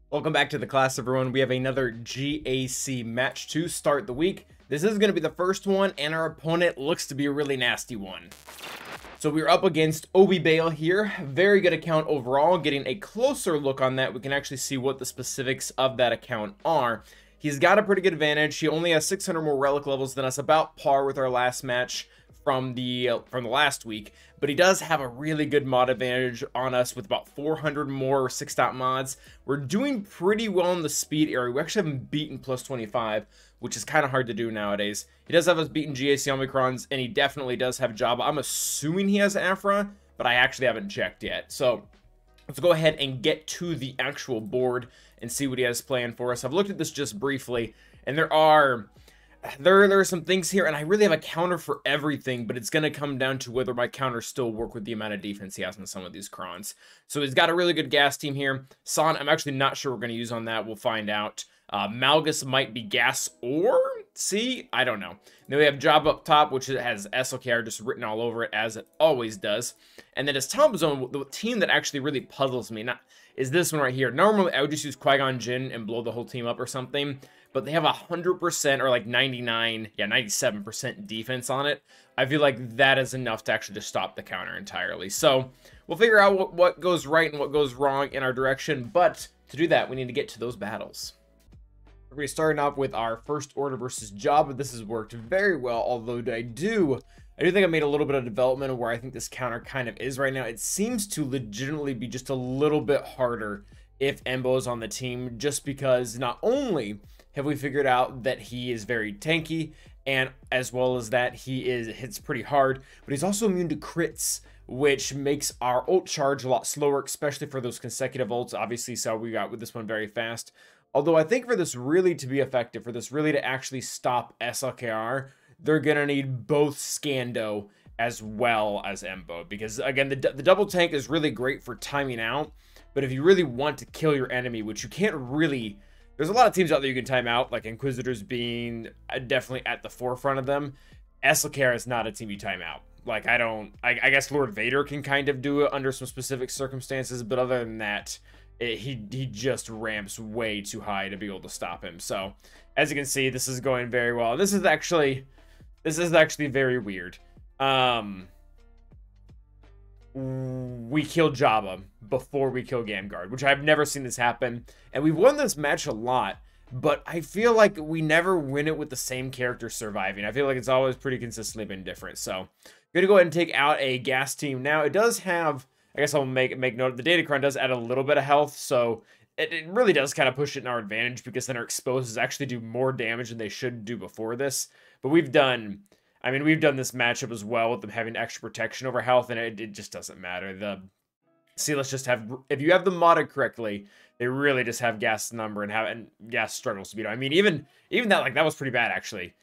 Welcome back to the class, everyone. We have another GAC match to start the week. This is going to be the first one, and our opponent looks to be a really nasty one. So we're up against Obi Bale here. Very good account overall. Getting a closer look on that, we can actually see what the specifics of that account are. He's got a pretty good advantage. He only has 600 more relic levels than us, about par with our last match from the last week, but he does have a really good mod advantage on us with about 400 more 6-dot mods. We're doing pretty well in the speed area. We actually haven't beaten plus 25, which is kind of hard to do nowadays. He does have us beaten GAC Omicrons, and he definitely does have Jabba. I'm assuming he has Afra, but I actually haven't checked yet. So let's go ahead and get to the actual board and see what he has planned for us. I've looked at this just briefly, and there are some things here, and I really have a counter for everything, but it's going to come down to whether my counters still work with the amount of defense he has on some of these crons. So he's got a really good gas team here. Son, I'm actually not sure we're going to use on that. We'll find out. Malgus might be gas or C. I don't know. Then we have Jabba up top, which has SLKR just written all over it, as it always does. And then his top zone, the team that actually really puzzles me is this one right here. Normally, I would just use Qui-Gon Jinn and blow the whole team up or something, but they have 100% or like 97% defense on it. I feel like that is enough to actually just stop the counter entirely. So we'll figure out what goes right and what goes wrong in our direction, but to do that, we need to get to those battles. We're going to be starting off with our first order versus Jabba. This has worked very well, although I do think I made a little bit of development of where I think this counter kind of is right now. It seems to legitimately be just a little bit harder if Embo is on the team, just because not only have we figured out that he is very tanky, and as well as that he hits pretty hard, but he's also immune to crits, which makes our ult charge a lot slower, especially for those consecutive ults. Obviously, so we got with this one very fast. Although I think for this really to be effective, for this really to actually stop SLKR, they're gonna need both Scando as well as Embo, because again, the double tank is really great for timing out, but if you really want to kill your enemy, which you can't really, there's a lot of teams out there you can time out, like Inquisitors being definitely at the forefront of them. SLKR is not a team you time out. Like, I guess Lord Vader can kind of do it under some specific circumstances, but other than that, he just ramps way too high to be able to stop him. So as you can see, this is going very well. This is actually very weird. We kill Jabba before we kill Gamguard, which I've never seen this happen, and we've won this match a lot, but I feel like we never win it with the same character surviving. I feel like it's always pretty consistently been different. So I'm gonna go ahead and take out a gas team. Now it does have, I guess I'll make note, the Datacron does add a little bit of health, so it really does kind of push it in our advantage, because then our explosives actually do more damage than they should do before this. But we've done this matchup as well with them having extra protection over health, and it just doesn't matter. Let's just have, if you have them modded correctly, they really just have gas number and gas struggles to beat. I mean, even that, like, that was pretty bad actually.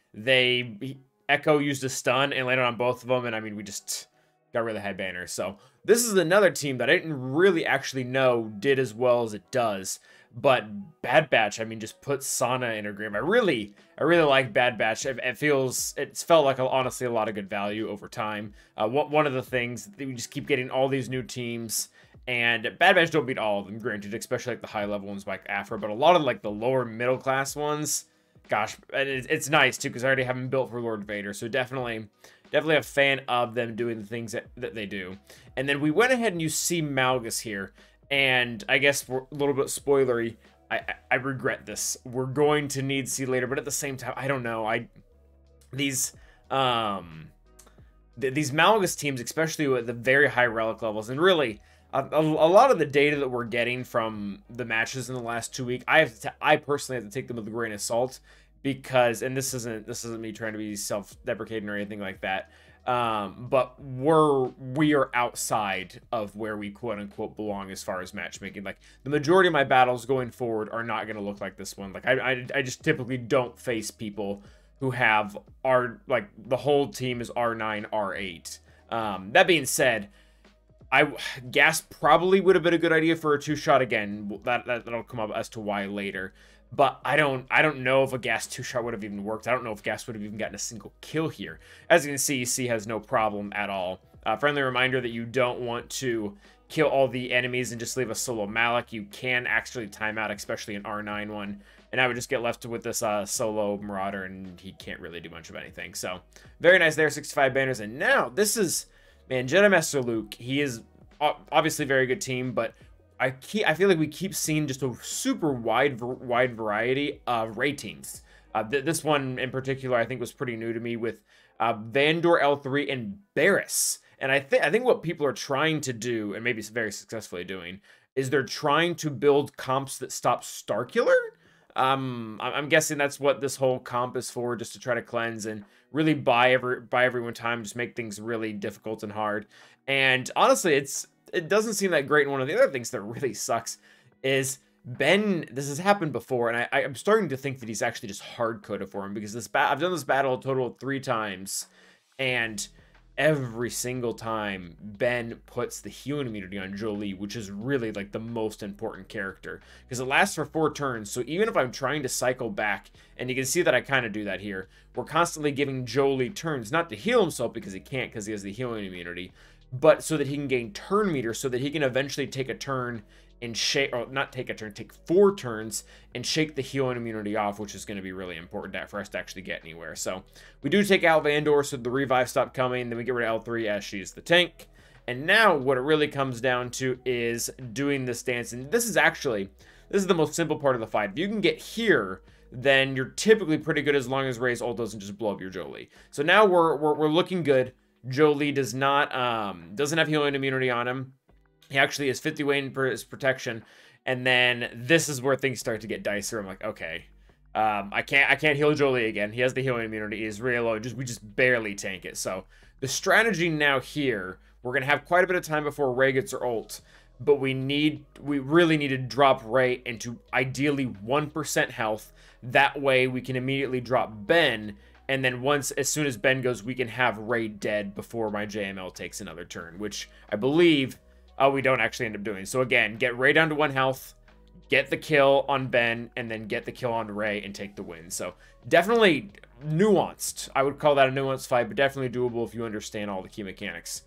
Echo used a stun and landed on both of them, and I mean, we just got rid of the headbanners. So this is another team that I didn't really actually know did as well as it does. But Bad Batch, I mean, just put Sana in a game. I really like Bad Batch. It's felt like honestly a lot of good value over time. One of the things that we just keep getting all these new teams, and Bad Batch don't beat all of them, granted, especially like the high level ones like Afra, but a lot of like the lower middle class ones, gosh, it's nice too, because I already have them built for Lord Vader. So definitely a fan of them doing the things that they do. And then we went ahead and used C Malgus here. And I guess we're a little bit spoilery. I regret this. We're going to need C later, but at the same time, I don't know. These Malgus teams, especially with the very high relic levels, and really a lot of the data that we're getting from the matches in the last 2 weeks, I personally have to take them with a grain of salt, because, and this isn't me trying to be self-deprecating or anything like that, but we are outside of where we quote-unquote belong as far as matchmaking. Like, the majority of my battles going forward are not going to look like this one. Like, I just typically don't face people who have like the whole team is R9, R8. That being said, gas probably would have been a good idea for a 2-shot again. That'll come up as to why later. But I don't know if a gas 2-shot would have even worked. I don't know if gas would have even gotten a single kill here. As you can see, C has no problem at all. Friendly reminder that you don't want to kill all the enemies and just leave a solo Malik. You can actually time out, especially an R9 one. And I would just get left with this solo Marauder, and he can't really do much of anything. So, very nice there, 65 banners. And now, this is, man, Jedi Master Luke. He is obviously a very good team, but I feel like we keep seeing just a super wide variety of raid teams. This one in particular, I think, was pretty new to me with Vandor L3 and Barris. And I think what people are trying to do, and maybe very successfully doing, is they're trying to build comps that stop Starkiller. I'm guessing that's what this whole comp is for, just to try to cleanse and really buy everyone time, just make things really difficult and hard. And honestly, it doesn't seem that great. And one of the other things that really sucks is Ben. This has happened before, and I'm starting to think that he's actually just hard coded for him, because I've done this battle a total of 3 times, and every single time Ben puts the healing immunity on Jolie, which is really like the most important character, because it lasts for 4 turns. So even if I'm trying to cycle back, and you can see that I kind of do that here, we're constantly giving Jolie turns, not to heal himself because he can't, because he has the healing immunity, but so that he can gain turn meter, so that he can eventually take a turn and shake, or not take a turn, take 4 turns and shake the healing immunity off, which is going to be really important for us to actually get anywhere. So we do take out Vandor, so the revive stop coming. Then we get rid of L3 as she's the tank. And now what it really comes down to is doing this dance. And this is the most simple part of the fight. If you can get here, then you're typically pretty good, as long as Rey's ult doesn't just blow up your Jolie. So now we're looking good. Jolie doesn't have healing immunity on him. He actually is 50 weight for his protection, and then this is where things start to get dicier. I'm like, okay, I can't heal Jolie again. He has the healing immunity. He is really low. We just barely tank it. So the strategy now here, we're gonna have quite a bit of time before Rey gets her ult, but we really need to drop Rey into ideally 1% health. That way we can immediately drop Ben. And then as soon as Ben goes, we can have Rey dead before my JML takes another turn, which I believe we don't actually end up doing. So again, get Rey down to 1 health, get the kill on Ben, and then get the kill on Rey and take the win. So definitely nuanced. I would call that a nuanced fight, but definitely doable if you understand all the key mechanics.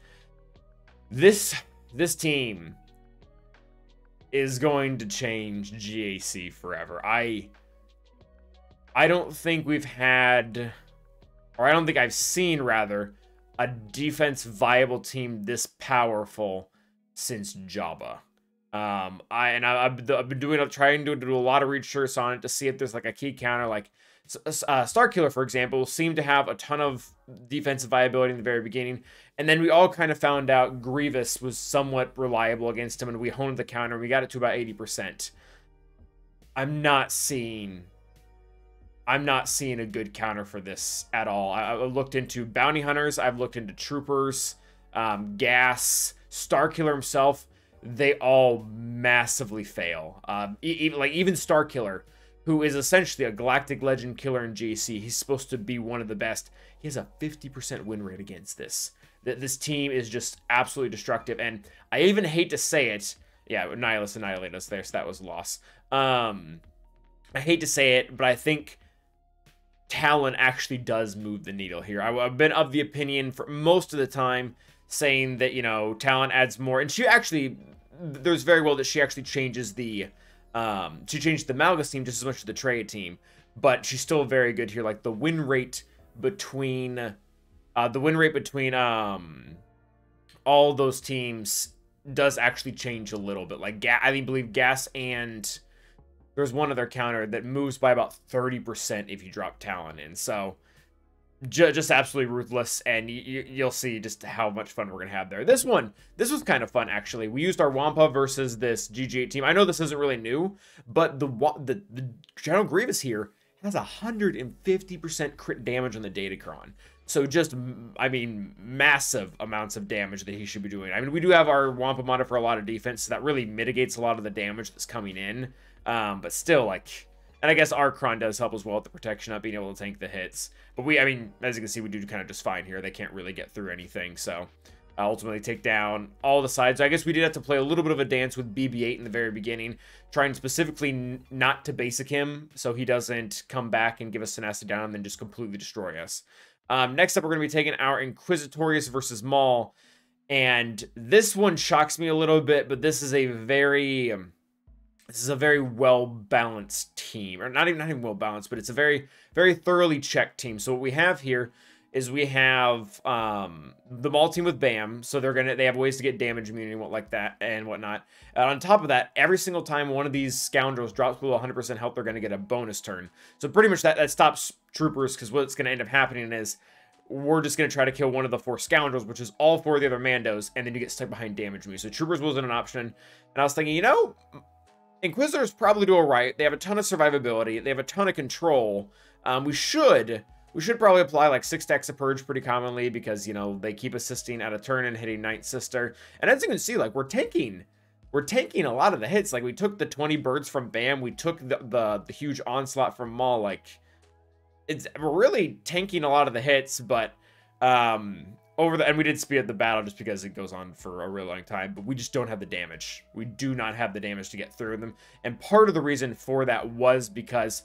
This team is going to change GAC forever. I don't think we've had, or I don't think I've seen, rather, a defense viable team this powerful since Jabba. I've been trying to do a lot of research on it to see if there's like a key counter. Like Starkiller, for example, seemed to have a ton of defensive viability in the very beginning, and then we all kind of found out Grievous was somewhat reliable against him, and we honed the counter and we got it to about 80%. I'm not seeing a good counter for this at all. I looked into bounty hunters, I've looked into troopers, gas, Starkiller himself. They all massively fail. Even Starkiller, who is essentially a galactic legend killer in GC, he's supposed to be one of the best. He has a 50% win rate against this. This team is just absolutely destructive, and I even hate to say it. Yeah, Nihilus annihilated us there, so that was a loss. I hate to say it, but I think Talon actually does move the needle here. I've been of the opinion for most of the time, saying that, you know, Talon adds more, and there's very well that she actually changes the Malgus team just as much as the Traya team, but she's still very good here. Like the win rate between all those teams does actually change a little bit. Like I believe Gas, and there's one other counter that moves by about 30% if you drop Talon in. So just absolutely ruthless, and you'll see just how much fun we're gonna have there. This was kind of fun, actually. We used our Wampa versus this GG8 team. I know this isn't really new, but the General Grievous here has 150% crit damage on the Datacron. So just, I mean, massive amounts of damage that he should be doing. I mean, we do have our Wampa mod for a lot of defense, so that really mitigates a lot of the damage that's coming in. But still, like, and I guess Archon does help as well with the protection, not being able to tank the hits. But I mean, as you can see, we do kind of just fine here. They can't really get through anything, so ultimately take down all the sides. So I guess we did have to play a little bit of a dance with BB-8 in the very beginning, trying specifically not to basic him so he doesn't come back and give us tenacity down and then just completely destroy us. Next up, we're going to be taking our Inquisitorius versus Maul. And this one shocks me a little bit, but this is a very well-balanced team. Or not even well-balanced, but it's a very, very thoroughly checked team. So what we have here is we have the Maul team with Bam, so they have ways to get damage immunity and whatnot. And on top of that, every single time one of these scoundrels drops below 100% health, they're going to get a bonus turn. So pretty much that stops troopers, because what's going to end up happening is we're just going to try to kill one of the 4 scoundrels, which is all 4 of the other Mandos, and then you get stuck behind damage immunity. So troopers wasn't an option. And I was thinking, Inquisitors probably do alright. They have a ton of survivability. They have a ton of control. We should probably apply like 6 stacks of Purge pretty commonly, because, they keep assisting at a turn and hitting Ninth Sister. And as you can see, like, we're tanking a lot of the hits. Like, we took the 20 birds from Bam. We took the huge onslaught from Maul. Like, we're really tanking a lot of the hits, but and we did speed up the battle just because it goes on for a really long time, but we just don't have the damage. We do not have the damage to get through them. And part of the reason for that was because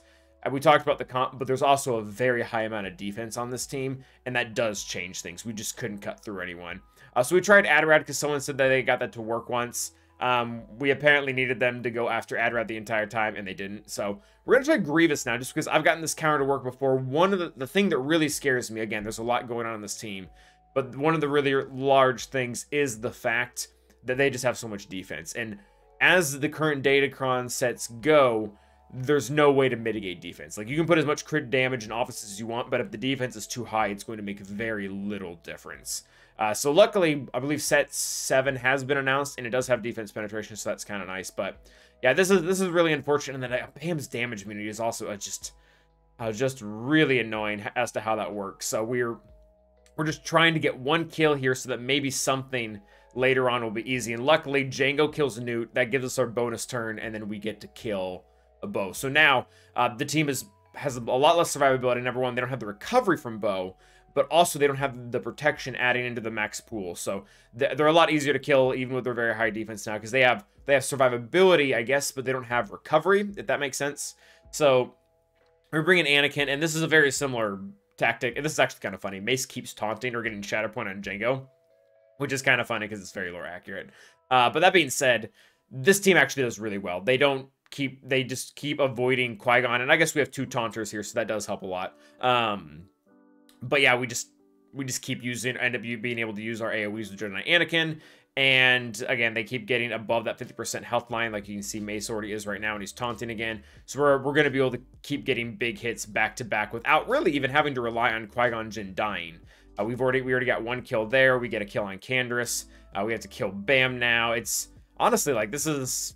we talked about the comp, but there's also a very high amount of defense on this team, and that does change things. We just couldn't cut through anyone. So we tried Adrad because someone said that they got that to work once. We apparently needed them to go after Adrad the entire time, and they didn't. So we're going to try Grievous now, just because I've gotten this counter to work before. One of the thing that really scares me, again, there's a lot going on in this team, but one of the really large things is the fact that they just have so much defense. And as the current Datacron sets go, there's no way to mitigate defense. Like, you can put as much crit damage in offices as you want, but if the defense is too high, it's going to make very little difference. So luckily, I believe set 7 has been announced, and it does have defense penetration, so that's kind of nice. But yeah, this is really unfortunate, and then Bam's damage immunity is also just really annoying as to how that works. So we're just trying to get 1 kill here so that maybe something later on will be easy. And luckily, Django kills Newt. That gives us our bonus turn, and then we get to kill a Bo. So now the team has a lot less survivability. Number one, they don't have the recovery from Bo, but also they don't have the protection adding into the max pool. So they're a lot easier to kill, even with their very high defense now, because they have survivability, I guess, but they don't have recovery, if that makes sense. So we're bringing Anakin, and this is a very similar tactic. And this is actually kind of funny. Mace keeps taunting or getting Shatterpoint on Django, which is kind of funny because it's very lore accurate. But that being said, this team actually does really well. They just keep avoiding Qui-Gon, and I guess we have 2 taunters here, so that does help a lot. But yeah, we just end up being able to use our AoEs with Jedi Anakin, and again, they keep getting above that 50% health line, like you can see Mace already is right now, and he's taunting again. So we're going to be able to keep getting big hits back to back without really even having to rely on Qui-Gon Jinn dying. We already got 1 kill there. We get a kill on Canderous. We have to kill Bam now. It's honestly, like, this is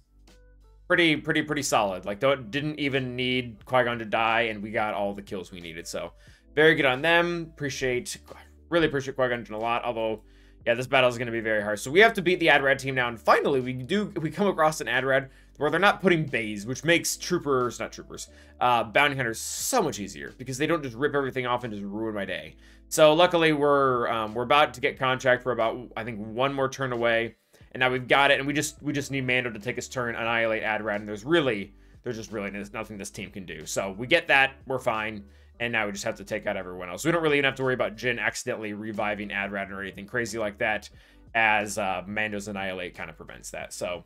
pretty solid. Like, didn't even need Qui-Gon to die, and we got all the kills we needed. So very good on them. Really appreciate Qui-Gon Jinn a lot. Although, yeah, this battle is going to be very hard. So we have to beat the Adrad team now, and finally we come across an Adrad where they're not putting bays, which makes bounty hunters so much easier, because they don't just rip everything off and just ruin my day. So luckily we're about to get contract. We're about, I think, 1 more turn away, and now we've got it, and we just need Mando to take his turn, annihilate Adrad, and there's just really nothing this team can do. So we get that, we're fine. And now we just have to take out everyone else. We don't really even have to worry about Jin accidentally reviving Adrad or anything crazy like that, as Mando's Annihilate kind of prevents that. So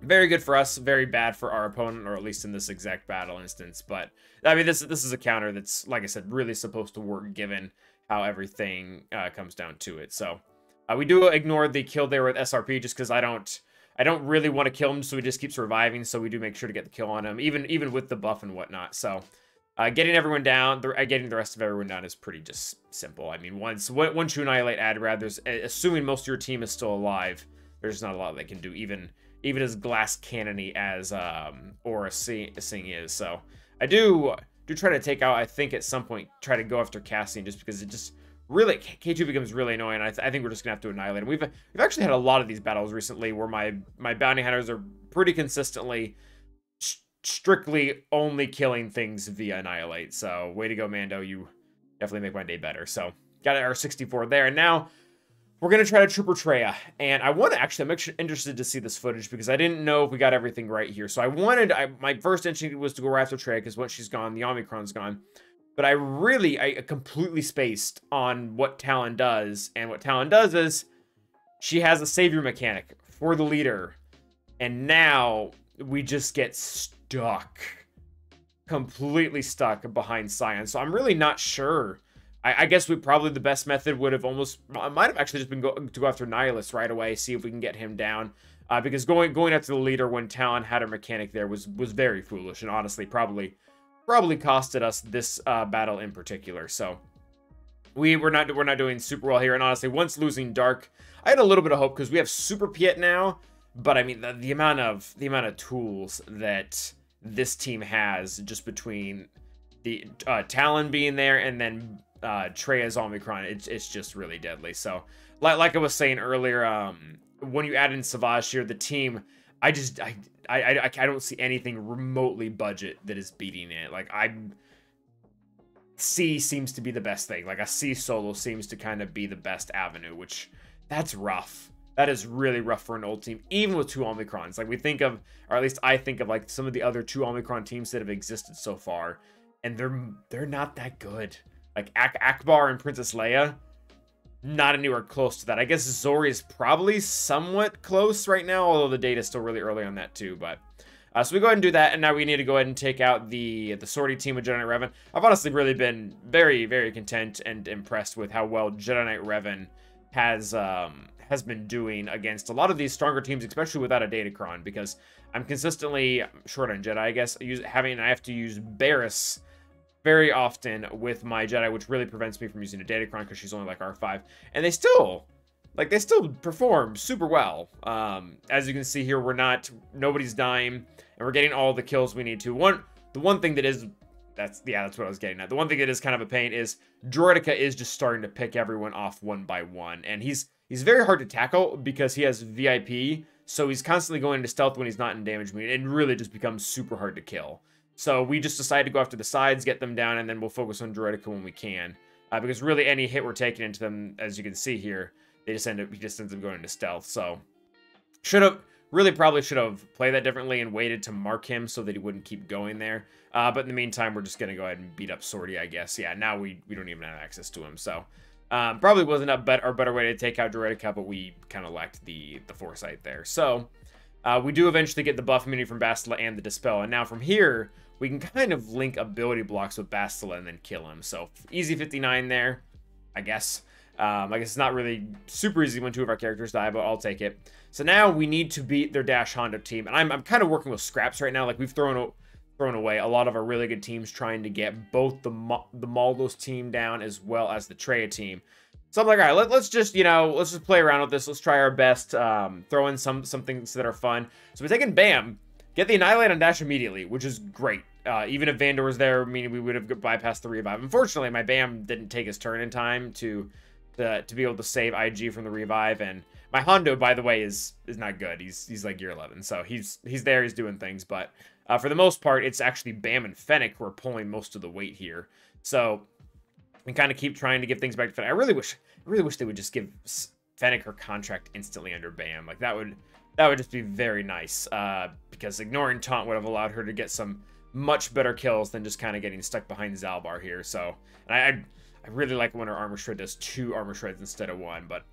very good for us, very bad for our opponent, or at least in this exact battle instance. But I mean, this is a counter that's, like I said, really supposed to work given how everything comes down to it. So we do ignore the kill there with SRP just because I don't really want to kill him, so he just keeps reviving. So we do make sure to get the kill on him, even with the buff and whatnot. So getting everyone down, getting the rest of everyone down is pretty just simple. I mean, once you annihilate Adrad, assuming most of your team is still alive, there's not a lot they can do, even as glass cannony as Aura Sing is. So I do try to take out, I think at some point, try to go after Cassian, just because it just really, K2 becomes really annoying. I think we're just gonna have to annihilate him. We've actually had a lot of these battles recently where my bounty hunters are pretty consistently strictly only killing things via annihilate. So way to go, Mando. You definitely make my day better. So got our 64 there, and now we're gonna try to trooper Traya. And I'm actually interested to see this footage, because I didn't know if we got everything right here. So my first instinct was to go right after Traya, because once she's gone, the Omicron's gone. But I completely spaced on what Talon does, and what Talon does is She has a savior mechanic for the leader. And now we just get stuck. Completely stuck behind Scion. So I'm really not sure. I guess probably the best method would have might have actually just been to go after Nihilus right away, see if we can get him down. Because going after the leader when Talon had her mechanic there was very foolish, and honestly probably costed us this battle in particular. So we're not doing super well here, and honestly, once losing Dark, I had a little bit of hope because we have Super Piet now. But I mean, the amount of tools that this team has just between the Talon being there and then Traya's Omicron, it's just really deadly. So, like I was saying earlier, when you add in Savage here, the team, I don't see anything remotely budget that is beating it. Like C seems to be the best thing. Like a C solo seems to kind of be the best avenue, which that's rough. That is really rough for an old team, even with 2 Omicrons. Like we think of, or at least I think of, like some of the other 2 Omicron teams that have existed so far, and they're not that good. Like Akbar and Princess Leia, not anywhere close to that. I guess Zori is probably somewhat close right now, although the data is still really early on that too. But so we go ahead and do that, and now we need to go ahead and take out the Sortie team with Jedi Knight Revan. I've honestly really been very, very content and impressed with how well Jedi Knight Revan has been doing against a lot of these stronger teams, especially without a Datacron, because I'm consistently short on Jedi, I guess, I have to use Barriss very often with my Jedi, which really prevents me from using a Datacron because she's only like R5, and they still perform super well. As you can see here, nobody's dying, and we're getting all the kills we need to. The one thing that is, that's what I was getting at. The one thing that is kind of a pain is Droideka is just starting to pick everyone off one by one, and he's very hard to tackle because he has VIP, so he's constantly going into stealth when he's not in damage meter, and really just becomes super hard to kill. So we just decided to go after the sides, get them down, and then we'll focus on Droideka when we can. Because really any hit we're taking into them, as you can see here, he just ends up going into stealth. So probably should have played that differently and waited to mark him so that he wouldn't keep going there. But in the meantime, we're just going to go ahead and beat up Sortie, I guess. Yeah, now we don't even have access to him. So probably wasn't a better way to take out Droideka, but we kind of lacked the foresight there. So we do eventually get the buff immunity from Bastila and the Dispel. And now from here, we can kind of link ability blocks with Bastila and then kill him. So easy 59 there, I guess. I guess it's not really super easy when 2 of our characters die, but I'll take it. So now we need to beat their Dash Hondo team. And I'm kind of working with scraps right now. Like we've thrown away a lot of our really good teams trying to get both the Malgus team down as well as the Traya team. So I'm like, all right, let's just play around with this. Let's try our best. Throw in some things that are fun. So we're taking Bam, get the Annihilate on Dash immediately, which is great. Even if Vandor was there, meaning we would have bypassed the revive. Unfortunately, my Bam didn't take his turn in time to be able to save IG from the revive. And my Hondo, by the way, is not good. He's like year 11, so he's there, he's doing things. But for the most part, it's actually Bam and Fennec who are pulling most of the weight here. So we kind of keep trying to give things back to Fennec. I really wish they would just give Fennec her contract instantly under Bam. Like that would just be very nice. Because ignoring Taunt would have allowed her to get some much better kills than just kind of getting stuck behind Zalbar here. So, and I really like when our Armor Shred does 2 Armor Shreds instead of 1. But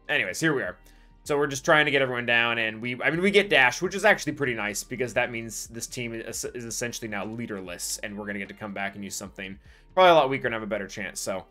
anyways, here we are. So we're just trying to get everyone down, and we get Dash, which is actually pretty nice because that means this team is essentially now leaderless, and we're going to get to come back and use something probably a lot weaker and have a better chance. So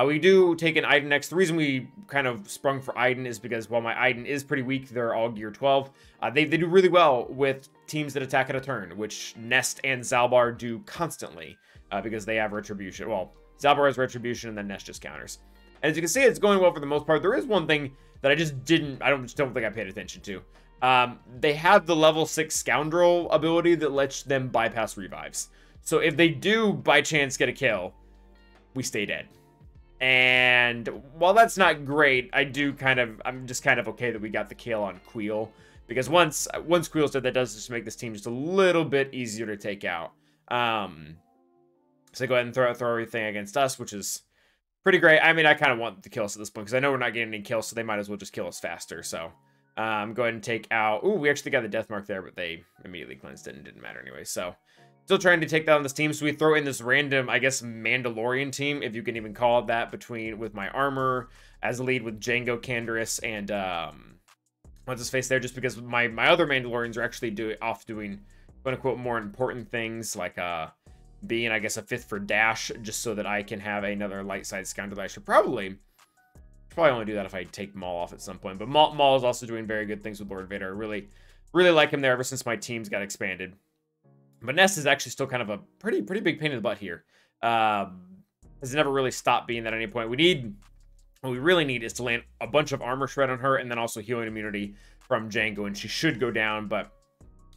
we do take an Iden next. The reason we kind of sprung for Iden is because while my Iden is pretty weak, they're all gear 12. They do really well with teams that attack at a turn, which Nest and Zalbar do constantly because they have Retribution. Well, Zalbar has Retribution, and then Nest just counters. And as you can see, it's going well for the most part. There is one thing that I just don't think I paid attention to. They have the level 6 Scoundrel ability that lets them bypass revives. So if they do by chance get a kill, we stay dead. And while that's not great, I'm just kind of okay that we got the kill on Queel. Because once Queel's dead, that does just make this team just a little bit easier to take out. So go ahead and throw everything against us, which is pretty great. I mean, I kind of want the kills at this point because I know we're not getting any kills, so they might as well just kill us faster. So go ahead and take out... Ooh, we actually got the death mark there, but they immediately cleansed it and didn't matter anyway. So Still trying to take down this team, so we throw in this random, I guess, Mandalorian team, if you can even call it that, with my armor as a lead with Django, Canderous, and what's his face there, just because my other Mandalorians are actually doing quote-unquote more important things, like being, I guess, a 5th for dash, just so that I can have another light side scoundrel that I should probably only do that if I take Maul off at some point. But Maul is also doing very good things with Lord Vader. I really like him there ever since my teams got expanded. But Nest is actually still kind of a pretty big pain in the butt here. Has never really stopped being that at any point. What we really need is to land a bunch of armor shred on her, and then also healing immunity from Django, and she should go down. But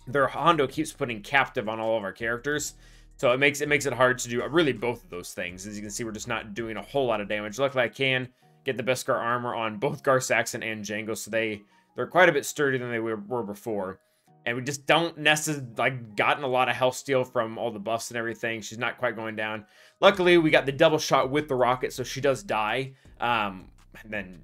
their Hondo keeps putting captive on all of our characters, so it makes it hard to do really both of those things. As you can see, we're just not doing a whole lot of damage. Luckily, I can get the Beskar armor on both Gar Saxon and Django, so they're quite a bit sturdier than they were before. And we just don't. Nest has like gotten a lot of health steal from all the buffs and everything. She's not quite going down. Luckily, we got the double shot with the rocket, so she does die. And then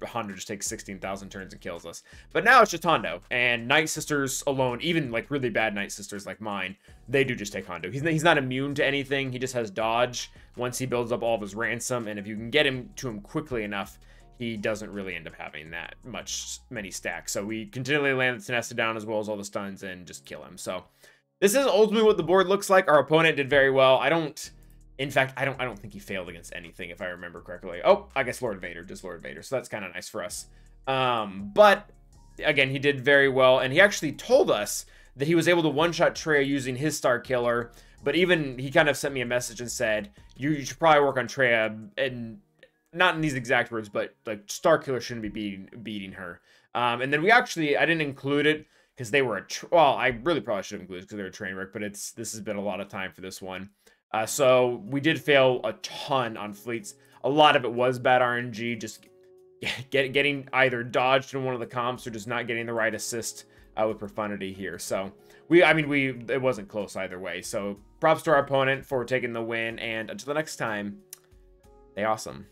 Hondo just takes 16,000 turns and kills us. But now it's just Hondo. And Night Sisters alone, even like really bad Night Sisters like mine, they do just take Hondo. He's not immune to anything. He just has dodge once he builds up all of his ransom. And if you can get him to him quickly enough, he doesn't really end up having that many stacks. So we continually land the Tenesta down as well as all the stuns and just kill him. So this is ultimately what the board looks like. Our opponent did very well. In fact, I don't think he failed against anything, if I remember correctly. Oh, I guess Lord Vader, just Lord Vader. So that's kind of nice for us. But again, he did very well. And he actually told us that he was able to one-shot Traya using his Star Killer. But even he kind of sent me a message and said, you should probably work on Traya, and not in these exact words, but like Star Killer shouldn't be beating her. And then I didn't include it because they were well, I really probably should have included it because they were a train wreck, but this has been a lot of time for this one. So we did fail a ton on fleets. A lot of it was bad RNG, just getting either dodged in one of the comps or just not getting the right assist with Profundity here. So it wasn't close either way. So props to our opponent for taking the win, and until the next time, stay awesome.